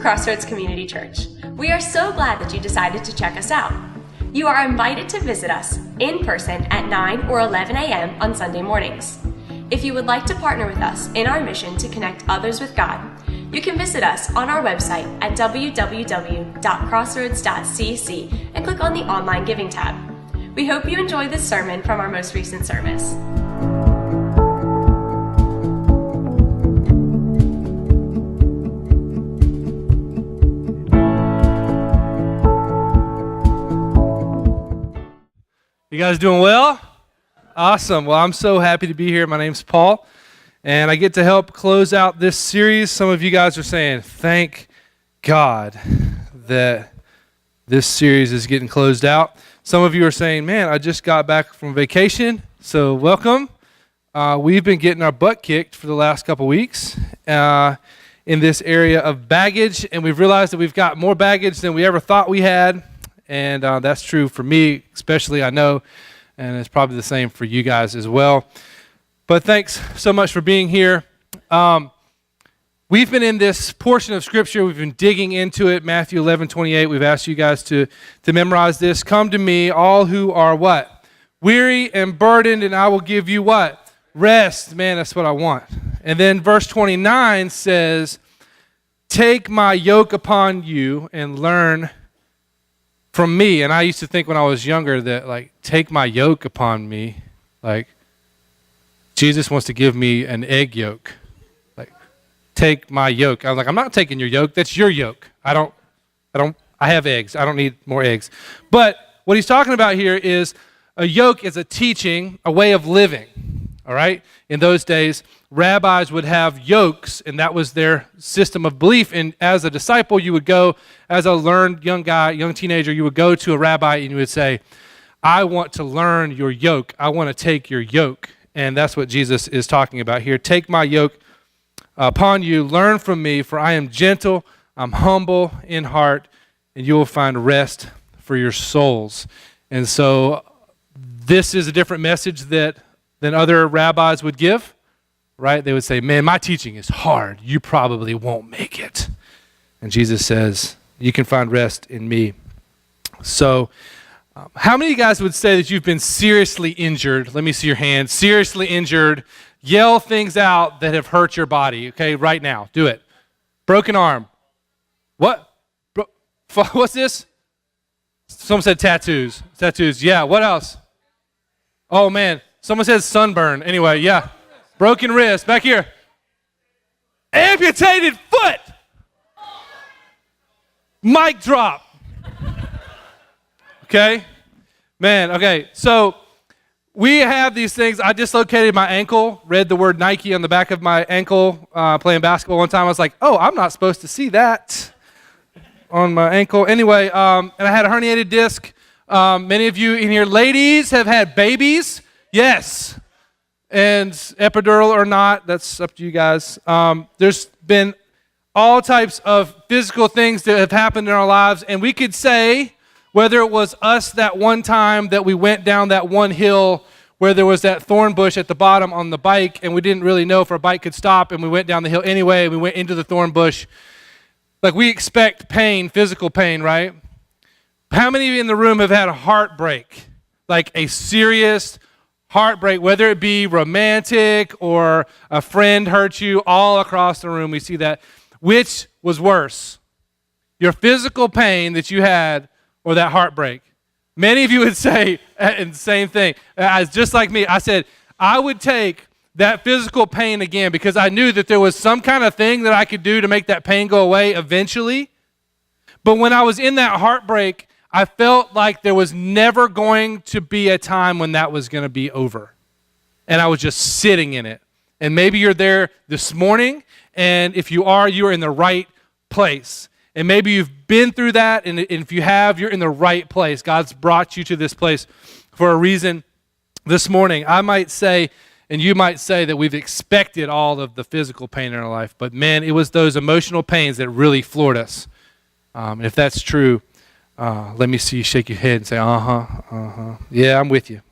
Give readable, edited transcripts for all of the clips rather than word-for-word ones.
Crossroads Community Church. We are so glad that you decided to check us out. You are invited to visit us in person at 9 or 11 a.m. on Sunday mornings. If you would like to partner with us in our mission to connect others with God, you can visit us on our website at www.crossroads.cc and click on the Online Giving tab. We hope you enjoy this sermon from our most recent service. You guys doing well? Awesome. Well, I'm so happy to be here. My name's Paul, and I get to help close out this series. Some of you guys are saying, thank God that this series is getting closed out. Some of you are saying, man, I just got back from vacation, so welcome. We've been getting our butt kicked for the last couple weeks in this area of baggage, and we've realized that we've got more baggage than we ever thought we had. And that's true for me, especially, I know, and it's probably the same for you guys as well. But thanks so much for being here. We've been in this portion of Scripture. We've been digging into it, Matthew 11:28. We've asked you guys to memorize this. Come to me, all who are what? Weary and burdened, and I will give you what? Rest. Man, that's what I want. And then verse 29 says, take my yoke upon you and learn from me. And I used to think when I was younger that, like, take my yoke upon me, like Jesus wants to give me an egg yolk. Like, take my yoke. I was like, I'm not taking your yoke. That's your yoke. I have eggs. I don't need more eggs. But what he's talking about here is a yoke is a teaching, a way of living. All right? In those days, rabbis would have yokes, and that was their system of belief. And as a disciple, you would go, as a learned young guy, young teenager, you would go to a rabbi and you would say, I want to learn your yoke. I want to take your yoke. And that's what Jesus is talking about here. Take my yoke upon you, learn from me, for I am gentle, I'm humble in heart, and you will find rest for your souls. And so this is a different message than other rabbis would give, right? They would say, man, my teaching is hard. You probably won't make it. And Jesus says, you can find rest in me. So how many of you guys would say that you've been seriously injured? Let me see your hand. Seriously injured. Yell things out that have hurt your body, okay, right now. Do it. Broken arm. What? What's this? Someone said tattoos. Tattoos, yeah. What else? Oh, man. Someone says sunburn. Anyway, yeah. Broken wrist. Back here. Amputated foot. Mic drop. Okay? Man, okay. So we have these things. I dislocated my ankle, read the word Nike on the back of my ankle playing basketball one time. I was like, oh, I'm not supposed to see that on my ankle. Anyway, and I had a herniated disc. Many of you in here, ladies, have had babies. Yes. And epidural or not, that's up to you guys. There's been all types of physical things that have happened in our lives, and we could say, whether it was us that one time that we went down that one hill where there was that thorn bush at the bottom on the bike, and we didn't really know if our bike could stop, and we went down the hill anyway, and we went into the thorn bush. Like, we expect pain, physical pain, right? How many of you in the room have had a heartbreak? Like a serious heartbreak, whether it be romantic or a friend hurt you, all across the room we see that. Which was worse? Your physical pain that you had or that heartbreak? Many of you would say the same thing. Just like me, I said, I would take that physical pain again because I knew that there was some kind of thing that I could do to make that pain go away eventually. But when I was in that heartbreak, I felt like there was never going to be a time when that was going to be over. And I was just sitting in it. And maybe you're there this morning, and if you are, you're in the right place. And maybe you've been through that, and if you have, you're in the right place. God's brought you to this place for a reason. This morning, I might say, and you might say that we've expected all of the physical pain in our life, but man, it was those emotional pains that really floored us. If that's true, let me see you shake your head and say, yeah, I'm with you.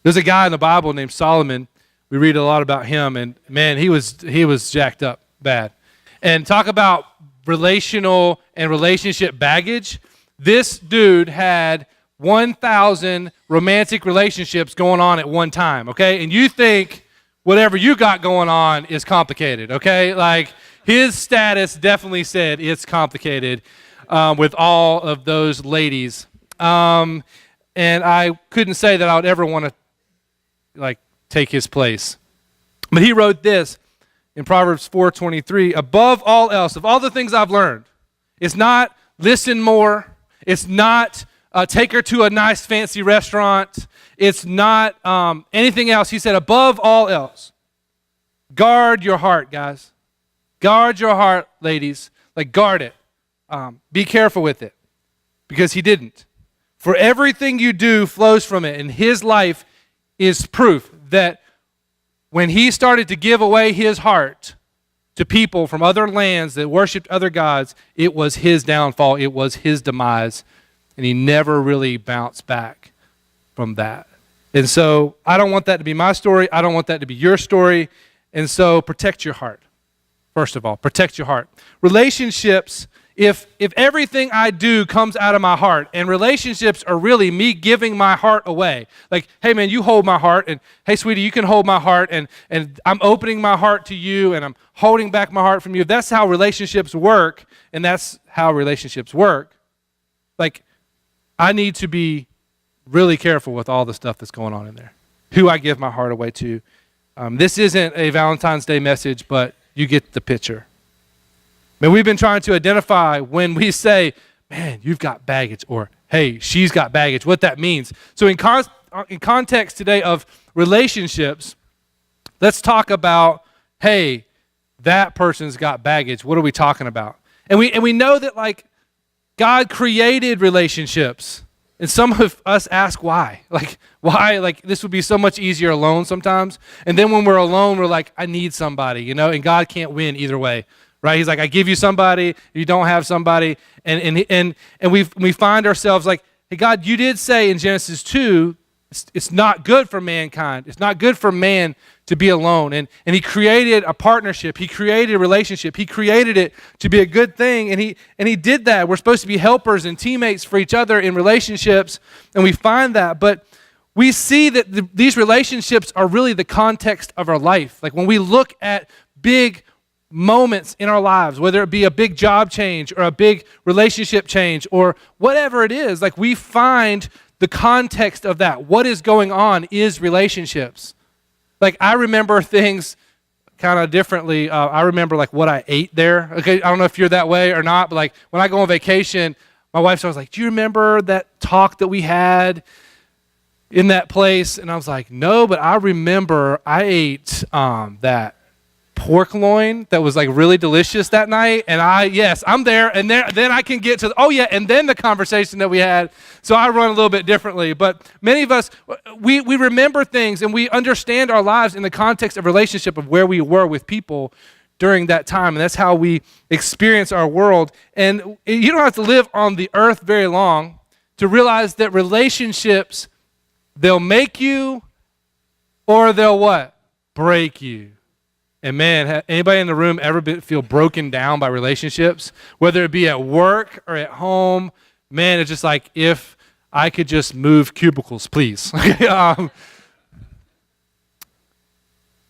There's a guy in the Bible named Solomon. We read a lot about him, and man, he was jacked up bad. And talk about relational and relationship baggage. This dude had 1,000 romantic relationships going on at one time, okay? And you think whatever you got going on is complicated, okay? Like, his status definitely said it's complicated with all of those ladies. And I couldn't say that I would ever want to, like, take his place. But he wrote this in Proverbs 4:23, above all else, of all the things I've learned, it's not listen more, it's not take her to a nice fancy restaurant, it's not anything else. He said, above all else, guard your heart, guys. Guard your heart, ladies. Like, guard it. Be careful with it. Because he didn't. For everything you do flows from it, and his life is proof that when he started to give away his heart to people from other lands that worshiped other gods, it was his downfall, it was his demise, and he never really bounced back from that. And so I don't want that to be my story. I don't want that to be your story. And so protect your heart. First of all, protect your heart. Relationships, if everything I do comes out of my heart, and relationships are really me giving my heart away. Like, hey man, you hold my heart, and hey sweetie, you can hold my heart, and I'm opening my heart to you, and I'm holding back my heart from you. If that's how relationships work, and that's how relationships work, like, I need to be really careful with all the stuff that's going on in there. Who I give my heart away to. This isn't a Valentine's Day message, but you get the picture. Man, we've been trying to identify when we say, man, you've got baggage, or hey, she's got baggage, what that means. So in context today of relationships, let's talk about, hey, that person's got baggage. What are we talking about? And we know that, like, God created relationships. And some of us ask why. Like, why? Like, this would be so much easier alone sometimes. And then when we're alone, we're like, I need somebody, you know? And God can't win either way, right? He's like, I give you somebody, you don't have somebody. And we find ourselves like, hey, God, you did say in Genesis 2, it's not good for mankind. It's not good for man to be alone. And he created a partnership. He created a relationship. He created it to be a good thing. And he did that. We're supposed to be helpers and teammates for each other in relationships. And we find that. But we see that these relationships are really the context of our life. Like, when we look at big moments in our lives, whether it be a big job change or a big relationship change or whatever it is, like, we find the context of that. What is going on is relationships. Like, I remember things kind of differently. I remember, like, what I ate there. Okay, I don't know if you're that way or not, but, like, when I go on vacation, my wife's always like, do you remember that talk that we had in that place? And I was like, no, but I remember I ate that pork loin that was, like, really delicious that night. And I'm there. And then I can get to, and then the conversation that we had. So I run a little bit differently. But many of us, we remember things, and we understand our lives in the context of relationship of where we were with people during that time. And that's how we experience our world. And you don't have to live on the earth very long to realize that relationships, they'll make you, or they'll what? Break you. And man, anybody in the room ever feel broken down by relationships? Whether it be at work or at home, man, it's just like, if I could just move cubicles, please.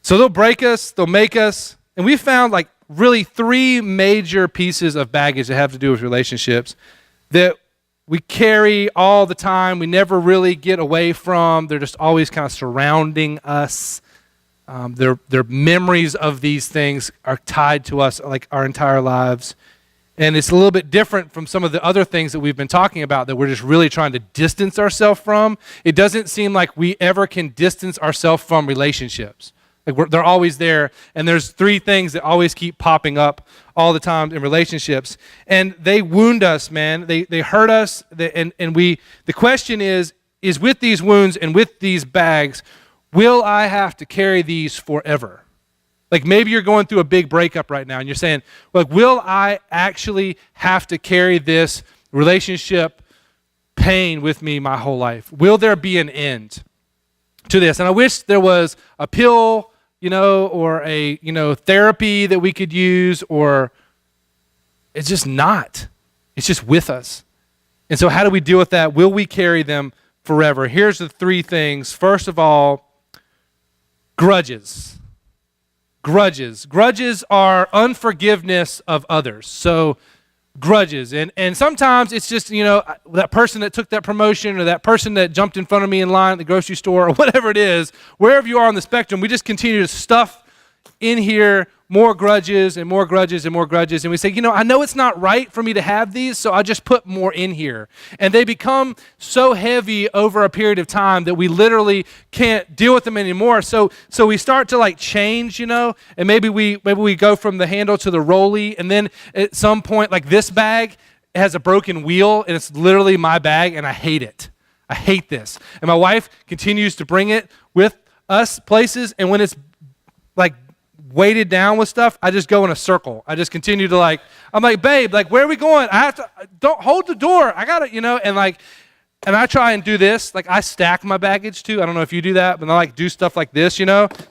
So they'll break us, they'll make us. And we found, like, really 3 major pieces of baggage that have to do with relationships that we carry all the time. We never really get away from. They're just always kind of surrounding us. Their memories of these things are tied to us, like, our entire lives. And it's a little bit different from some of the other things that we've been talking about that we're just really trying to distance ourselves from. It doesn't seem like we ever can distance ourselves from relationships. Like, they're always there. And there's 3 things that always keep popping up all the time in relationships. And they wound us, man. They hurt us. The question is with these wounds and with these bags, will I have to carry these forever? Like, maybe you're going through a big breakup right now and you're saying, like, will I actually have to carry this relationship pain with me my whole life? Will there be an end to this? And I wish there was a pill, or a, therapy that we could use, or It's just not. It's just with us. And so how do we deal with that? Will we carry them forever? Here's the three things. First of all, grudges. Grudges. Grudges are unforgiveness of others. So grudges. And sometimes it's just, that person that took that promotion or that person that jumped in front of me in line at the grocery store or whatever it is, wherever you are on the spectrum, we just continue to stuff in here more grudges and more grudges and more grudges. And we say, I know it's not right for me to have these, so I just put more in here. And they become so heavy over a period of time that we literally can't deal with them anymore. So we start to change, and maybe we go from the handle to the rolly. And then at some point, like this bag has a broken wheel and it's literally my bag and I hate it. I hate this. And my wife continues to bring it with us places. And when it's weighted down with stuff, I just go in a circle. I just continue to I'm like, babe, where are we going? Don't hold the door. I got it, and I try and do this. I stack my baggage too. I don't know if you do that, but I do stuff like this,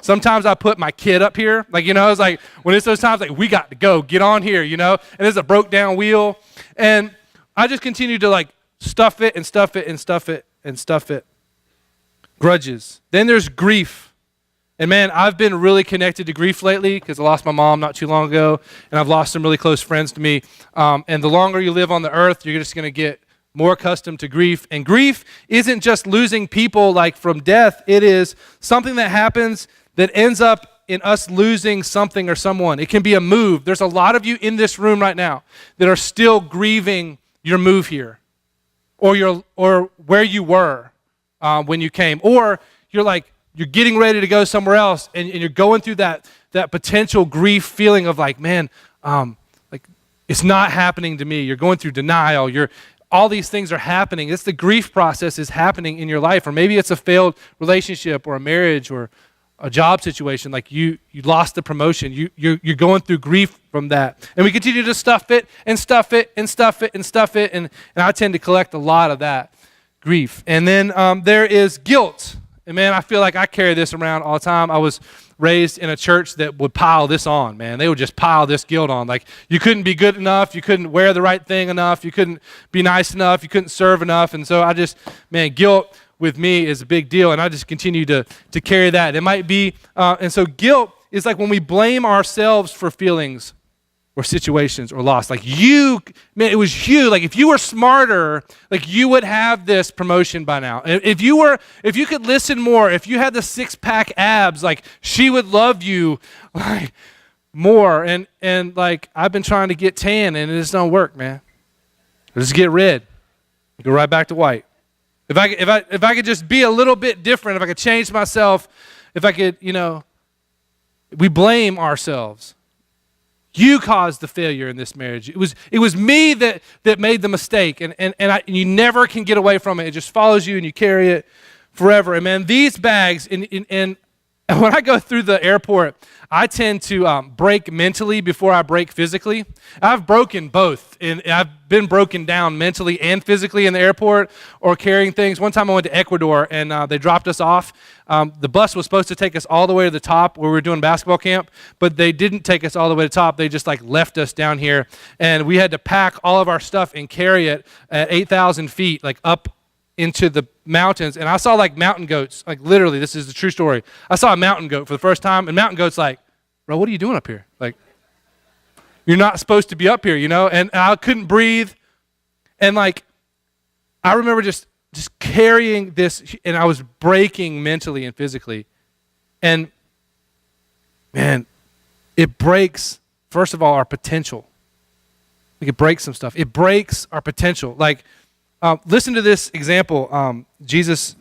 Sometimes I put my kid up here. It's when it's those times, we got to go, get on here, and there's a broke down wheel. And I just continue to stuff it and stuff it and stuff it and stuff it. Grudges. Then there's grief. And man, I've been really connected to grief lately because I lost my mom not too long ago, and I've lost some really close friends to me. And the longer you live on the earth, you're just going to get more accustomed to grief. And grief isn't just losing people from death. It is something that happens that ends up in us losing something or someone. It can be a move. There's a lot of you in this room right now that are still grieving your move here, or where you were when you came, or you're getting ready to go somewhere else, and you're going through that potential grief feeling of it's not happening to me. You're going through denial. All these things are happening. It's the grief process is happening in your life, or maybe it's a failed relationship or a marriage or a job situation. You lost the promotion. You're going through grief from that, and we continue to stuff it and stuff it and stuff it and stuff it, and I tend to collect a lot of that grief. And then there is guilt. And man, I feel like I carry this around all the time. I was raised in a church that would pile this on, man. They would just pile this guilt on. You couldn't be good enough. You couldn't wear the right thing enough. You couldn't be nice enough. You couldn't serve enough. And so guilt with me is a big deal. And I just continue to carry that. It might be, and so guilt is when we blame ourselves for feelings or situations or loss. It was you. If you were smarter, you would have this promotion by now. If you could listen more, if you had the 6-pack abs, she would love you more. And I've been trying to get tan and it just don't work, man. I just get red. Go right back to white. If I could just be a little bit different, if I could change myself, if I could, we blame ourselves. You caused the failure in this marriage. It was me that made the mistake, and you never can get away from it. It just follows you, and you carry it forever. And man, these bags, and when I go through the airport, I tend to break mentally before I break physically. I've broken both, and I've been broken down mentally and physically in the airport or carrying things. One time I went to Ecuador, and they dropped us off. The bus was supposed to take us all the way to the top where we were doing basketball camp, but they didn't take us all the way to the top. They just left us down here, and we had to pack all of our stuff and carry it at 8,000 feet, up into the mountains. And I saw mountain goats, literally, this is the true story. I saw a mountain goat for the first time, and mountain goat's bro, what are you doing up here? You're not supposed to be up here, And I couldn't breathe. And I remember just carrying this, and I was breaking mentally and physically. And man, it breaks, first of all, our potential. It breaks some stuff. It breaks our potential. Listen to this example. Jesus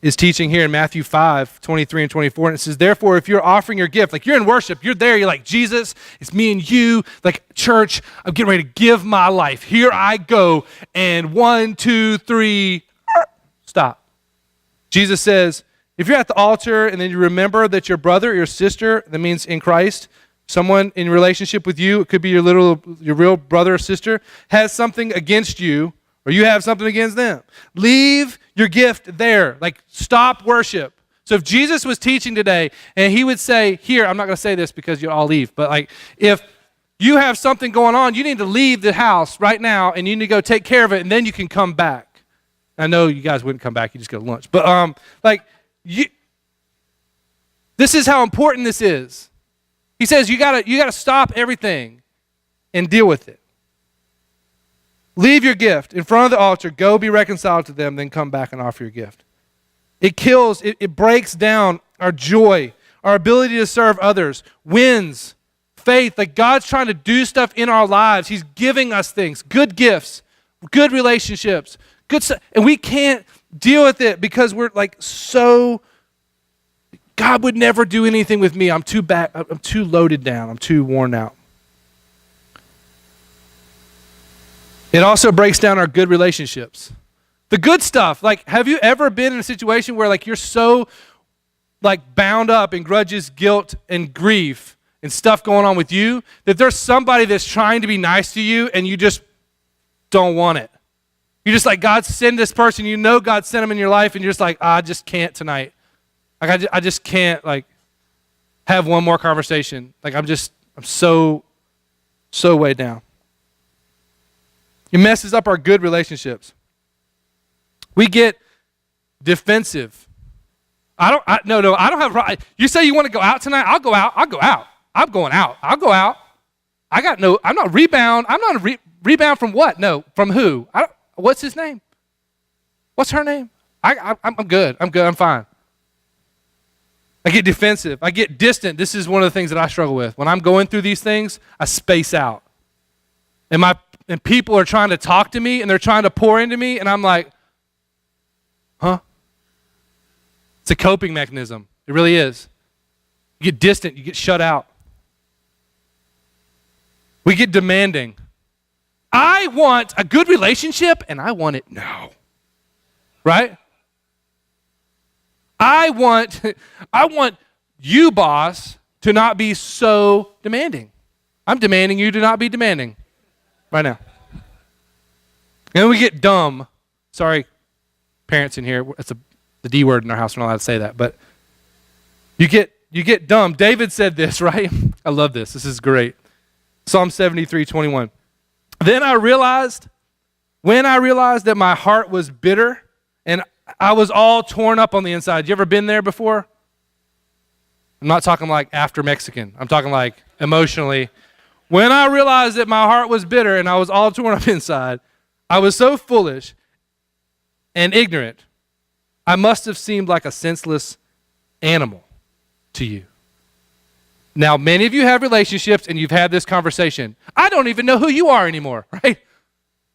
is teaching here in Matthew 5:23 and 24, and it says, therefore, if you're offering your gift, you're in worship, you're there, you're Jesus, it's me and you, church, I'm getting ready to give my life. Here I go, and 1, 2, 3, stop. Jesus says, if you're at the altar and then you remember that your brother or your sister, that means in Christ, someone in relationship with you, it could be your real brother or sister, has something against you, or you have something against them, leave your gift there. Stop worship. So if Jesus was teaching today and he would say, here, I'm not going to say this because you'll all leave, but if you have something going on, you need to leave the house right now and you need to go take care of it and then you can come back. I know you guys wouldn't come back, you just go to lunch. But this is how important this is. He says you gotta stop everything and deal with it. Leave your gift in front of the altar, go be reconciled to them, then come back and offer your gift. It kills, it breaks down our joy, our ability to serve others, wins faith. Like God's trying to do stuff in our lives. He's giving us things, good gifts, good relationships, good stuff. And we can't deal with it because we're like God would never do anything with me. I'm too loaded down. I'm too worn out. It also breaks down our good relationships. The good stuff, like have you ever been in a situation where like you're so like bound up in grudges, guilt, and grief and stuff going on with you that there's somebody that's trying to be nice to you and you just don't want it. You're just like, God send this person, you know God sent them in your life and you're just like, I just can't tonight. Like I just can't like have one more conversation. Like I'm so weighed down. It messes up our good relationships. We get defensive. I don't have, you say you want to go out tonight? I'll go out. I'm going out. I'll go out. I'm not rebound. I'm not a rebound from what? No, from who? What's his name? What's her name? I'm good. I'm fine. I get defensive. I get distant. This is one of the things that I struggle with. When I'm going through these things, I space out. And people are trying to talk to me and they're trying to pour into me and I'm like, huh? It's a coping mechanism. It really is. You get distant, you get shut out. We get demanding. I want a good relationship and I want it now. Right? I want you, boss, to not be so demanding. I'm demanding you to not be demanding right now. And we get dumb. Sorry, parents in here. It's the D word in our house. We're not allowed to say that. But you get dumb. David said this, right? I love this. This is great. Psalm 73:21. Then I realized that my heart was bitter and I was all torn up on the inside. You ever been there before? I'm not talking like after Mexican. I'm talking like emotionally. When I realized that my heart was bitter and I was all torn up inside, I was so foolish and ignorant. I must have seemed like a senseless animal to you. Now, many of you have relationships and you've had this conversation. I don't even know who you are anymore, right?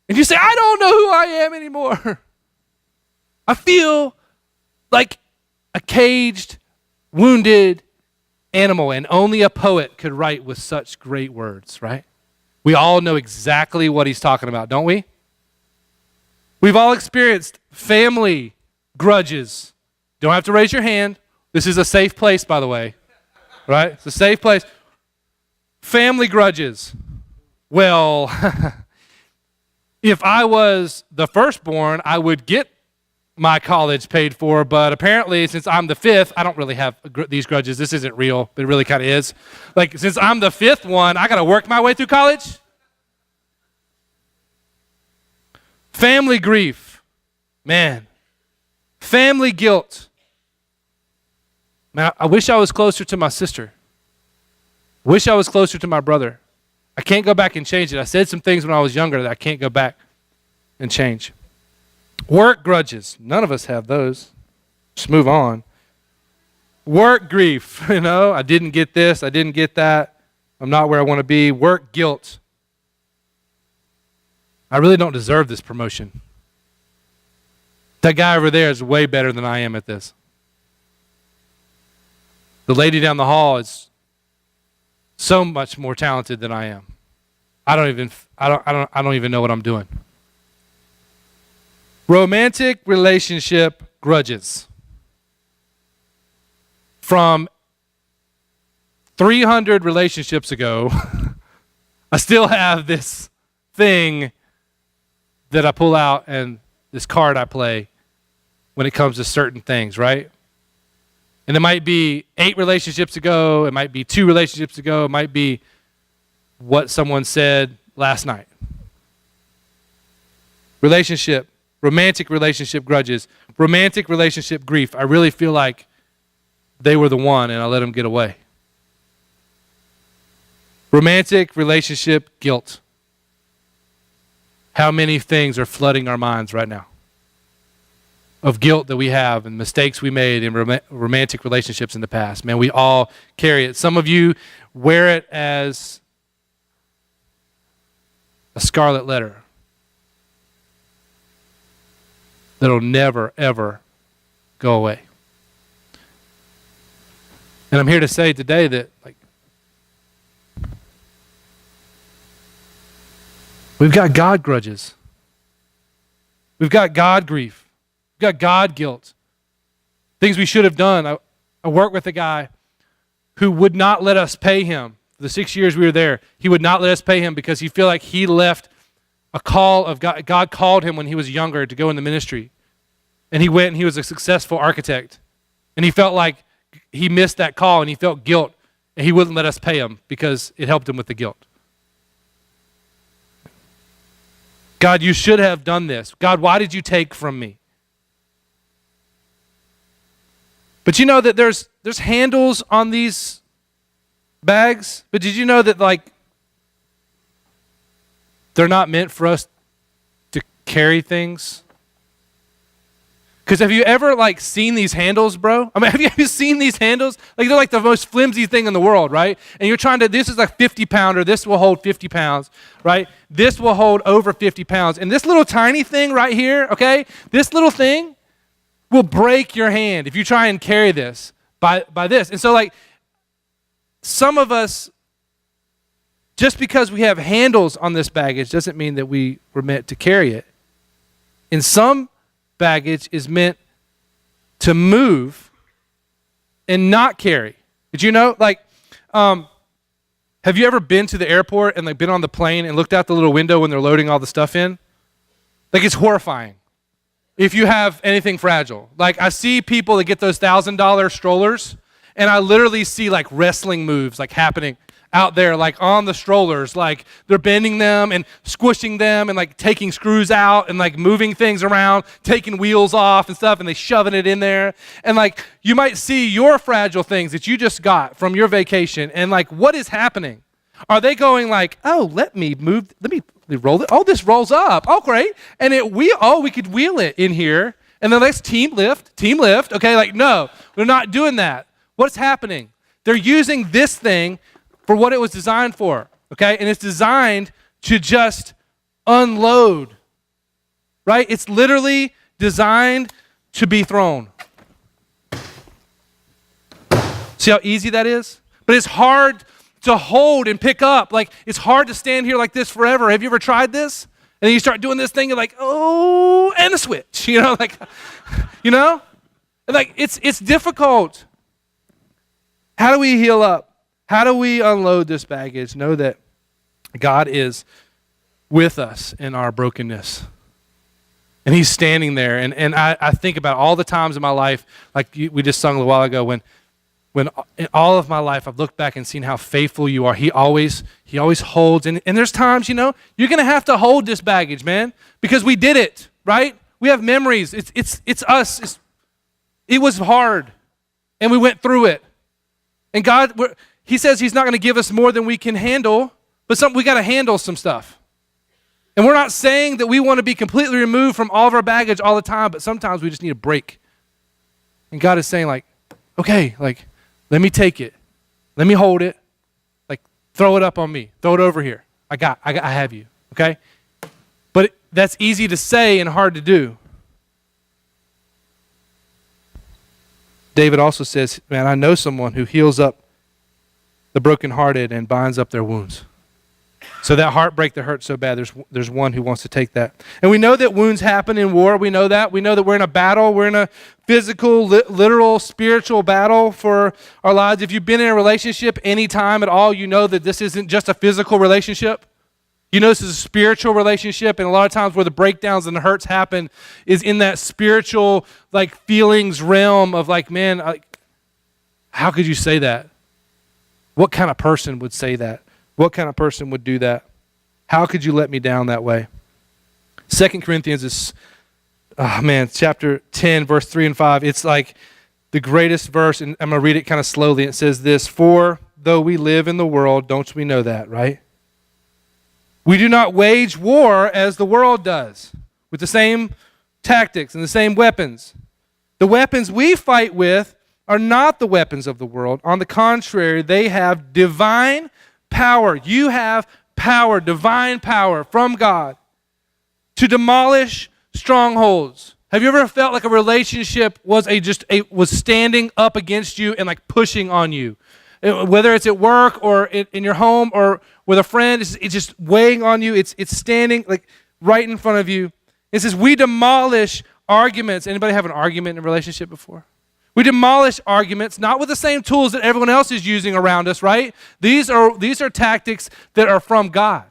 And you say, I don't know who I am anymore. I feel like a caged, wounded animal, and only a poet could write with such great words, right? We all know exactly what he's talking about, don't we? We've all experienced family grudges. Don't have to raise your hand. This is a safe place, by the way, right? It's a safe place. Family grudges. Well, if I was the firstborn, I would get my college paid for, but apparently since I'm the fifth, I don't really have these grudges. This isn't real, but it really kind of is. Like, since I'm the fifth one, I got to work my way through college. Family grief. Man. Family guilt. Man, I wish I was closer to my sister. Wish I was closer to my brother. I can't go back and change it. I said some things when I was younger that I can't go back and change. Work grudges. None of us have those. Just move on. Work grief. I didn't get this. I didn't get that. I'm not where I want to be. Work guilt. I really don't deserve this promotion. That guy over there is way better than I am at this. The lady down the hall is so much more talented than I am. I don't even know what I'm doing. Romantic relationship grudges. From 300 relationships ago, I still have this thing that I pull out and this card I play when it comes to certain things, right? And it might be 8 relationships ago, it might be 2 relationships ago, it might be what someone said last night. Romantic relationship grudges, romantic relationship grief. I really feel like they were the one and I let them get away. Romantic relationship guilt. How many things are flooding our minds right now of guilt that we have and mistakes we made in romantic relationships in the past? Man, we all carry it. Some of you wear it as a scarlet letter that'll never, ever go away. And I'm here to say today that, we've got God grudges. We've got God grief. We've got God guilt. Things we should have done. I worked with a guy who would not let us pay him. The 6 years we were there, he would not let us pay him because he felt like he left a call of God. God called him when he was younger to go in the ministry. And he went and he was a successful architect. And he felt like he missed that call and he felt guilt. And he wouldn't let us pay him because it helped him with the guilt. God, you should have done this. God, why did you take from me? But you know that there's handles on these bags, but did you know that they're not meant for us to carry things? Because have you ever seen these handles, bro? I mean, have you seen these handles? They're like the most flimsy thing in the world, right? And you're trying to, this is 50 pounder, this will hold 50 pounds, right? This will hold over 50 pounds. And this little tiny thing right here, okay? This little thing will break your hand if you try and carry this by this. And so some of us, just because we have handles on this baggage doesn't mean that we were meant to carry it. In some baggage is meant to move and not carry. Did you know? Have you ever been to the airport and been on the plane and looked out the little window when they're loading all the stuff in? It's horrifying if you have anything fragile. I see people that get those $1,000 strollers and I literally see wrestling moves happening out there on the strollers. They're bending them and squishing them and taking screws out and moving things around, taking wheels off and stuff, and they shoving it in there. And you might see your fragile things that you just got from your vacation and what is happening? Are they going oh, let me roll it. Oh, this rolls up. Oh, great. And we could wheel it in here. And then let's team lift. Okay, no, we're not doing that. What's happening? They're using this thing for what it was designed for, okay? And it's designed to just unload, right? It's literally designed to be thrown. See how easy that is? But it's hard to hold and pick up. It's hard to stand here like this forever. Have you ever tried this? And then you start doing this thing, you're oh, and a switch, you know? It's difficult. How do we heal up? How do we unload this baggage? Know that God is with us in our brokenness. And he's standing there. And I think about all the times in my life, we just sung a little while ago, when in all of my life I've looked back and seen how faithful you are. He always holds. And there's times, you're going to have to hold this baggage, man, because we did it, right? We have memories. It's us. It was hard. And we went through it. And God, he says he's not going to give us more than we can handle, but we got to handle some stuff. And we're not saying that we want to be completely removed from all of our baggage all the time, but sometimes we just need a break. And God is saying okay, let me take it. Let me hold it. Throw it up on me. Throw it over here. I have you, okay? But that's easy to say and hard to do. David also says, man, I know someone who heals up the brokenhearted and binds up their wounds. So that heartbreak that hurts so bad, there's one who wants to take that. And we know that wounds happen in war. We know that. We know that we're in a battle. We're in a physical, literal, spiritual battle for our lives. If you've been in a relationship any time at all, you know that this isn't just a physical relationship. You know this is a spiritual relationship, and a lot of times where the breakdowns and the hurts happen is in that spiritual, feelings realm of man, how could you say that? What kind of person would say that? What kind of person would do that? How could you let me down that way? 2 Corinthians is, chapter 10, verse 3 and 5. It's like the greatest verse, and I'm going to read it kind of slowly. It says this, "For though we live in the world," don't we know that, right? "We do not wage war as the world does, with the same tactics and the same weapons. The weapons we fight with are not the weapons of the world. On the contrary, they have divine power." You have power, divine power from God to demolish strongholds. Have you ever felt like a relationship was standing up against you and like pushing on you? Whether it's at work or in your home or with a friend, it's just weighing on you. It's standing like right in front of you. It says, we demolish arguments. Anybody have an argument in a relationship before? We demolish arguments, not with the same tools that everyone else is using around us, right? These are tactics that are from God.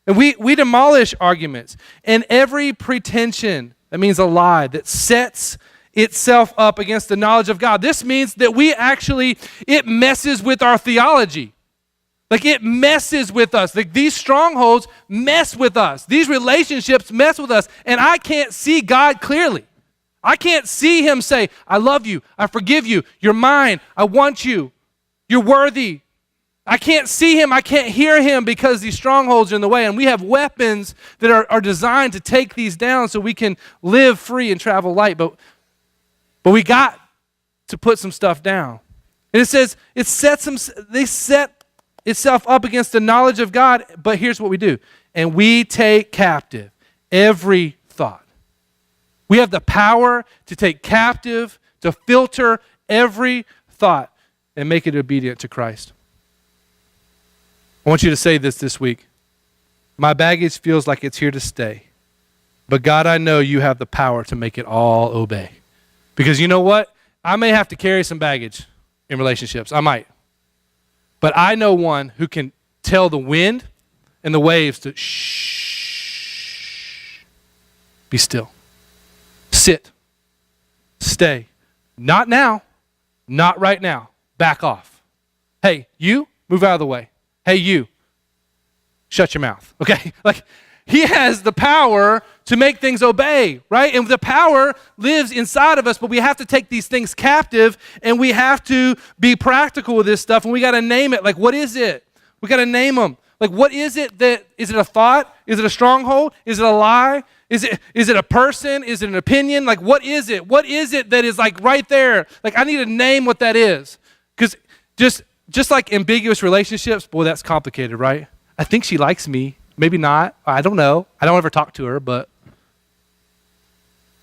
And we demolish arguments. And every pretension, that means a lie, that sets itself up against the knowledge of God. This means that it messes with our theology. Like it messes with us. Like these strongholds mess with us. These relationships mess with us. And I can't see God clearly. I can't see him say, "I love you, I forgive you, you're mine, I want you, you're worthy." I can't see him, I can't hear him because these strongholds are in the way. And we have weapons that are designed to take these down so we can live free and travel light. But we got to put some stuff down. And it says, they set itself up against the knowledge of God. But here's what we do. And we take captive every thought. We have the power to take captive, to filter every thought and make it obedient to Christ. I want you to say this week. My baggage feels like it's here to stay. But God, I know you have the power to make it all obey. Because you know what? I may have to carry some baggage in relationships. I might. But I know one who can tell the wind and the waves to shh, be still. Sit. Stay. Not now. Not right now. Back off. Hey, you, move out of the way. Hey, you, shut your mouth. Okay? Like, he has the power to make things obey, right? And the power lives inside of us, but we have to take these things captive and we have to be practical with this stuff and we got to name it. Like, what is it? We got to name them. Like, what is it is it a thought? Is it a stronghold? Is it a lie? Is it a person? Is it an opinion? Like, what is it? What is it that is like right there? Like, I need to name what that is. Because just like ambiguous relationships, boy, that's complicated, right? I think she likes me. Maybe not. I don't know. I don't ever talk to her, but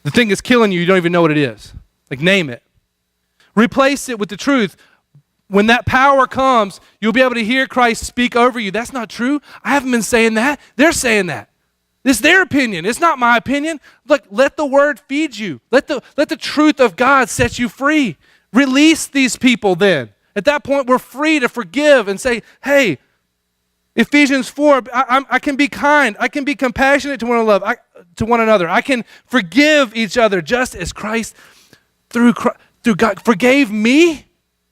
the thing that's killing you, you don't even know what it is. Like, name it. Replace it with the truth. When that power comes, you'll be able to hear Christ speak over you. That's not true. I haven't been saying that. They're saying that. It's their opinion. It's not my opinion. Look, let the word feed you. Let the truth of God set you free. Release these people then. At that point, we're free to forgive and say, hey, Ephesians 4, I can be kind. I can be compassionate to one another. I can forgive each other just as Christ, through God, forgave me.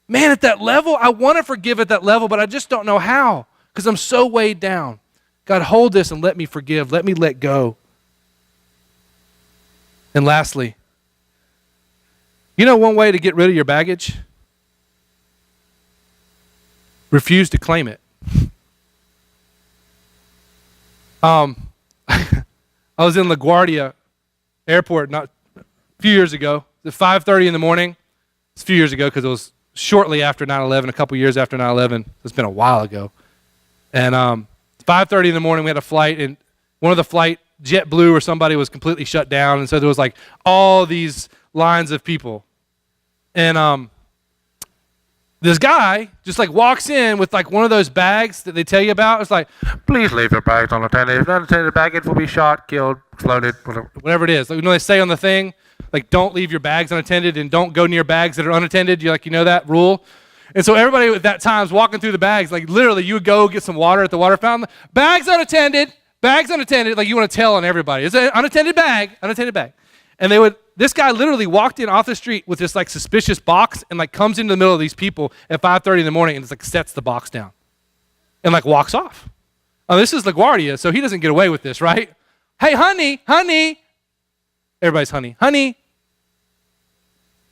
Man, at that level, I want to forgive at that level, but I just don't know how because I'm so weighed down. God, hold this and let me forgive. Let me let go. And lastly, you know one way to get rid of your baggage? Refuse to claim it. I was in LaGuardia Airport a few years ago. At 5:30 in the morning. It's a few years ago because it was shortly after 9/11, a couple years after 9/11. It's been a while ago. And 5:30 in the morning, we had a flight, and one of the flight, JetBlue or somebody, was completely shut down. And so there was like all these lines of people. And this guy just like walks in with like one of those bags that they tell you about. It's like, please leave your bags unattended. If unattended baggage will be shot, killed, exploded, whatever it is. Like, you know, they say on the thing, like, don't leave your bags unattended and don't go near bags that are unattended. You know that rule? And so everybody at that time is walking through the bags. Like, literally, you would go get some water at the water fountain. Bags unattended. Like, you want to tell on everybody. It's an unattended bag. And this guy literally walked in off the street with this like suspicious box and like comes into the middle of these people at 5:30 in the morning and just like sets the box down. and like walks off. Oh, this is LaGuardia, so he doesn't get away with this, right? Hey, honey. Everybody's honey.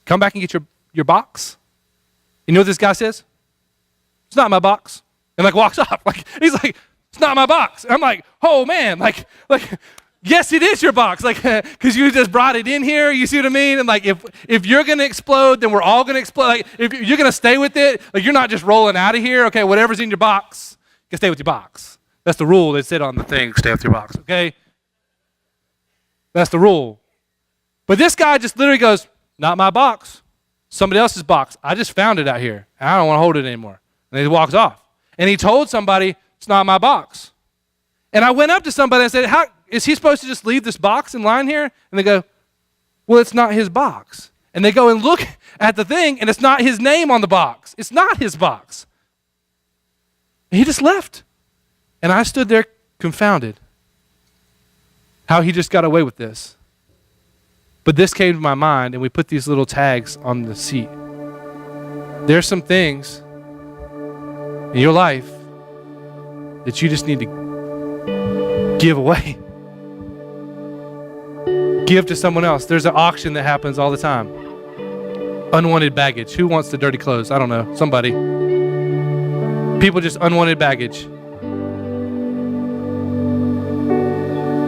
Come back and get your box. You know what this guy says? It's not my box. And like walks off. Like he's like, it's not my box. And I'm like, oh man, like yes, it is your box. Like, because you just brought it in here. You see what I mean? And like, if you're gonna explode, then we're all gonna explode. Like, if you're gonna stay with it, like you're not just rolling out of here. Okay, whatever's in your box, you can stay with your box. That's the rule. They said on the thing, stay with your box. Okay, that's the rule. But this guy just literally goes, not my box, somebody else's box. I just found it out here. And I don't want to hold it anymore. And he walks off. And he told somebody, it's not my box. And I went up to somebody and said, how is he supposed to just leave this box in line here? And they go, well, it's not his box. And they go and look at the thing, and it's not his name on the box. It's not his box. And he just left. And I stood there confounded. How he just got away with this. But this came to my mind, and we put these little tags on the seat. There's some things in your life that you just need to give away. Give to someone else. There's an auction that happens all the time. Unwanted baggage. Who wants the dirty clothes? I don't know. Somebody. People just unwanted baggage.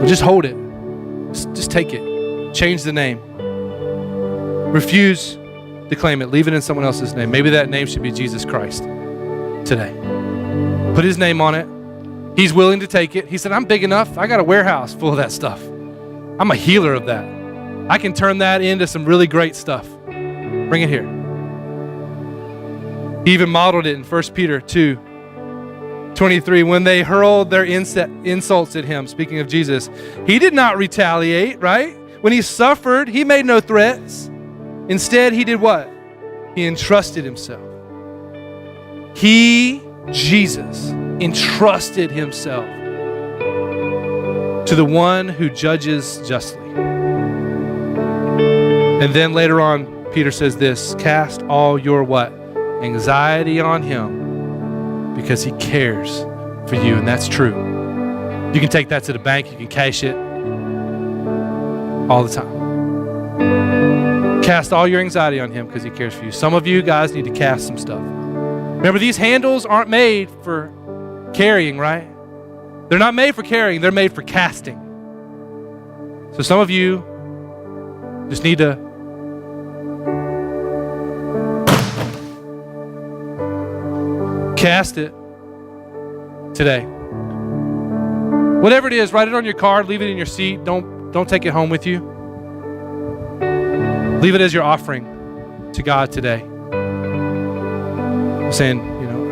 But just hold it. Just take it. Change the name. Refuse to claim it. Leave it in someone else's name. Maybe that name should be Jesus Christ today. Put his name on it. He's willing to take it. He said, I'm big enough. I got a warehouse full of that stuff. I'm a healer of that. I can turn that into some really great stuff. Bring it here. He even modeled it in 1 Peter 2:23. When they hurled their insults at him, speaking of Jesus, he did not retaliate, right? When he suffered, he made no threats. Instead, he did what? He entrusted himself. Jesus, entrusted himself to the one who judges justly. And then later on, Peter says this, cast all your what? Anxiety on him because he cares for you, and that's true. You can take that to the bank, you can cash it all the time. Cast all your anxiety on him because he cares for you. Some of you guys need to cast some stuff. Remember, these handles aren't made for carrying, right? They're not made for carrying, they're made for casting. So some of you just need to cast it today. Whatever it is, write it on your card, leave it in your seat. Don't take it home with you. Leave it as your offering to God today. Saying,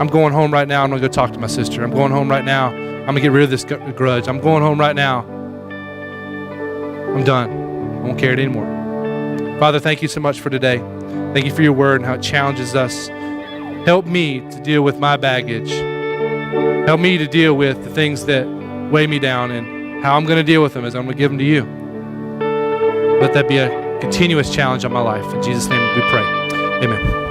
I'm going home right now. I'm going to go talk to my sister. I'm going home right now. I'm going to get rid of this grudge. I'm going home right now. I'm done. I won't carry it anymore. Father, thank you so much for today. Thank you for your word and how it challenges us. Help me to deal with my baggage. Help me to deal with the things that weigh me down, and how I'm going to deal with them is I'm going to give them to you. Let that be a continuous challenge on my life. In Jesus' name we pray. Amen.